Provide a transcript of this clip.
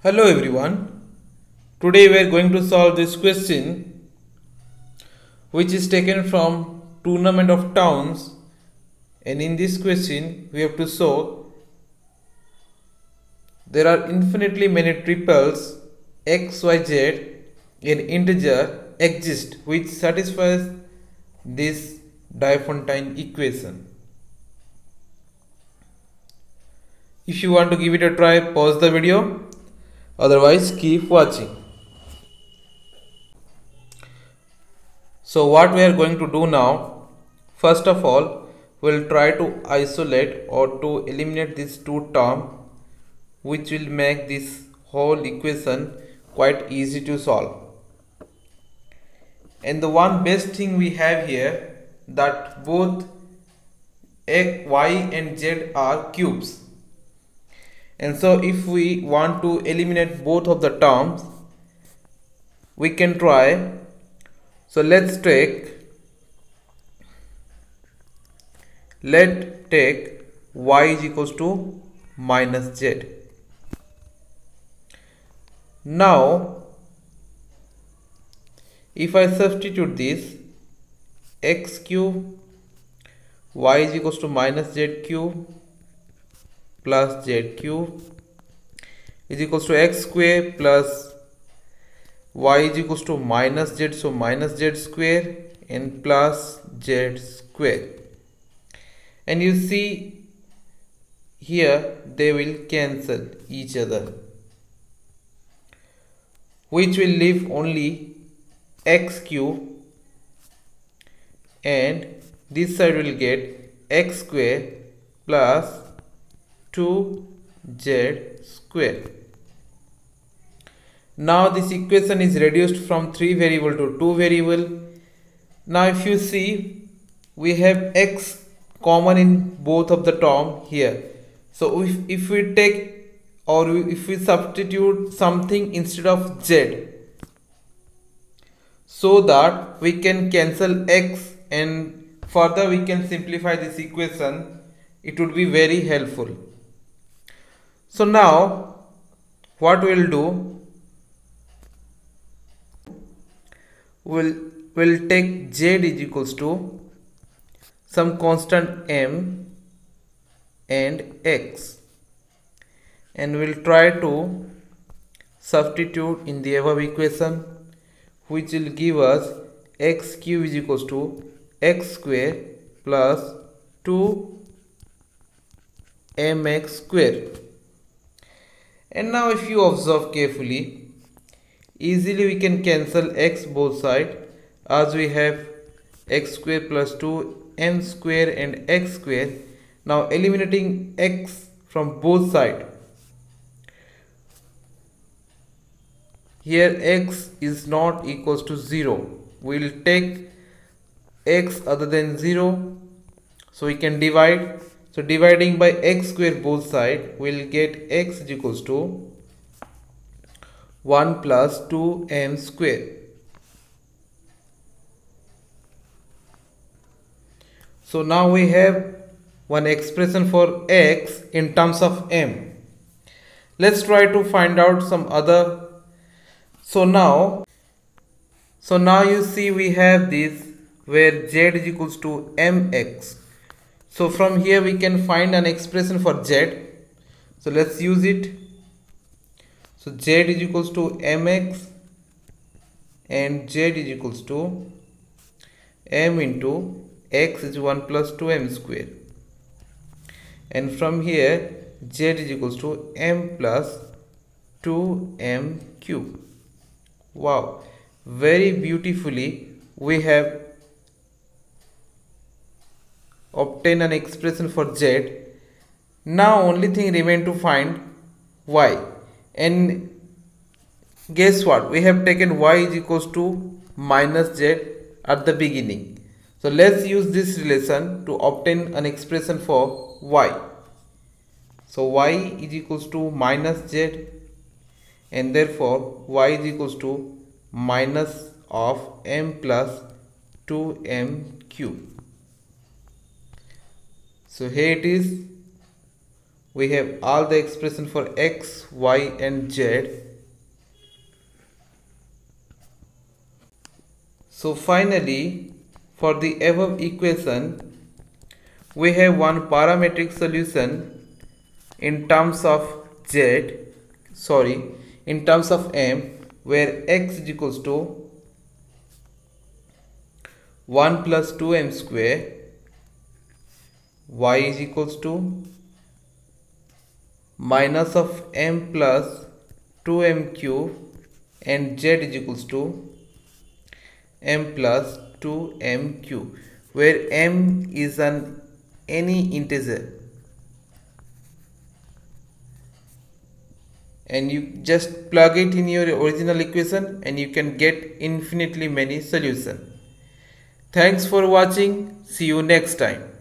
Hello everyone. Today we are going to solve this question which is taken from Tournament of Towns, and in this question we have to show there are infinitely many triples x, y, z in integer exist which satisfies this Diophantine equation. If you want to give it a try, pause the video. Otherwise, keep watching. So what we are going to do now, first of all, we'll try to isolate or to eliminate these two terms, which will make this whole equation quite easy to solve. And the one best thing we have here, that both x, y and z are cubes. And so if we want to eliminate both of the terms, we can try. So let's take y is equals to minus z. Now if I substitute this, x cube y is equals to minus z cube plus z cube is equals to x square plus y is equals to minus z, so minus z square and plus z square, and you see here they will cancel each other, which will leave only x cube, and this side will get x square plus 2z square. Now this equation is reduced from 3 variable to 2 variable. Now if you see, we have x common in both of the term here. So if we take or if we substitute something instead of z, so that we can cancel x and further we can simplify this equation, it would be very helpful. So now what we'll do, we'll take z is equals to some constant m and x, and we'll try to substitute in the above equation, which will give us x cube is equals to x square plus 2mx square. And now if you observe carefully, easily we can cancel x both sides, as we have x square plus 2m square and x square. Now eliminating x from both sides, here x is not equals to 0. We will take x other than 0, so we can divide. So dividing by x square both sides, we will get x is equals to 1 plus 2m square. So now we have one expression for x in terms of m. Let's try to find out some other. So now you see we have this where z is equals to mx. So from here we can find an expression for z. So let's use it. So z is equals to mx and z is equals to m into x is 1 plus 2m square. And from here z is equals to m plus 2m cube. Wow, very beautifully we have obtained an expression for z. Now only thing remain to find y, and guess what, we have taken y is equals to minus z at the beginning. So let's use this relation to obtain an expression for y. So y is equals to minus z, and therefore y is equals to minus of m plus 2m cube. So here it is, we have all the expression for x, y and z. So finally, for the above equation, we have one parametric solution in terms of in terms of m, where x is equals to 1 plus 2m square, y is equals to minus of m plus 2m cube, and z is equals to m plus 2m cube, where m is any integer, and you just plug it in your original equation and you can get infinitely many solutions. Thanks for watching. See you next time.